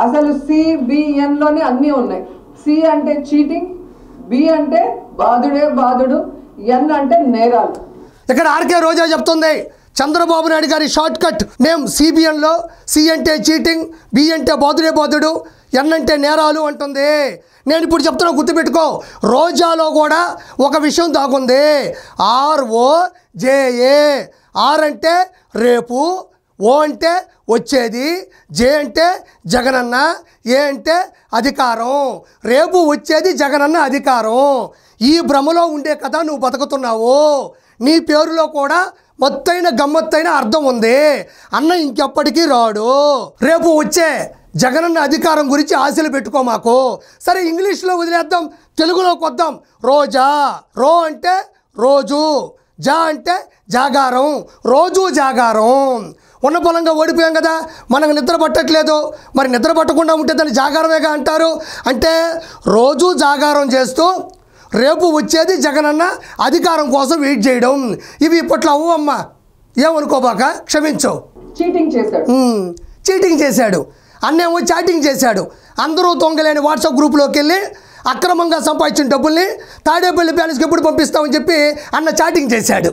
అసలు సిబిఎన్లోనే అన్నీ ఉన్నాయి. సి అంటే చీటింగ్, బి అంటే బాధుడు, ఎన్ అంటే నేరాలు. ఇక్కడ ఆర్కే రోజా చెప్తుంది చంద్రబాబు నాయుడు గారి షార్ట్ కట్ నేమ్ సిబిఎన్లో సి అంటే చీటింగ్, బి అంటే బాధుడు, ఎన్ అంటే నేరాలు అంటుంది. నేను ఇప్పుడు చెప్తున్నా, గుర్తుపెట్టుకో. రోజాలో కూడా ఒక విషయం దాగుంది. ROJA. ఆర్ అంటే రేపు, ఓ అంటే వచ్చేది, జే అంటే జగనన్న, ఏ అంటే అధికారం. రేపు వచ్చేది జగనన్న అధికారం. ఈ భ్రమలో ఉండే కదా నువ్వు బతుకుతున్నావు. నీ పేరులో కూడా మొత్తైన గమ్మత్తైన అర్థం ఉంది. అన్న ఇంకెప్పటికీ రాడు. రేపు వచ్చే జగనన్న అధికారం గురించి ఆశలు పెట్టుకో మాకు. సరే, ఇంగ్లీష్లో వదిలేద్దాం, తెలుగులోకి వద్దాం. రోజా. రో అంటే రోజు, జా అంటే జాగారం, రోజు జాగారం. ఉన్న పొలంగా ఓడిపోయాం కదా, మనకు నిద్ర పట్టట్లేదు. మరి నిద్ర పట్టకుండా ఉంటే దాన్ని జాగారమేగా అంటారు. అంటే రోజు జాగారం చేస్తూ రేపు వచ్చేది జగనన్న అధికారం కోసం వెయిట్ చేయడం. ఇవి ఇప్పట్లో అవ్వమ్మా, ఏమనుకోబాక, క్షమించు. చీటింగ్ చేశాడు, అన్నేమో చాటింగ్ చేశాడు. అందరూ దొంగలేని వాట్సాప్ గ్రూప్లోకి వెళ్ళి అక్రమంగా సంపాదించిన డబ్బుల్ని తాడేపల్లి ప్యాలెస్కి ఎప్పుడు పంపిస్తామని చెప్పి అన్న చాటింగ్ చేశాడు.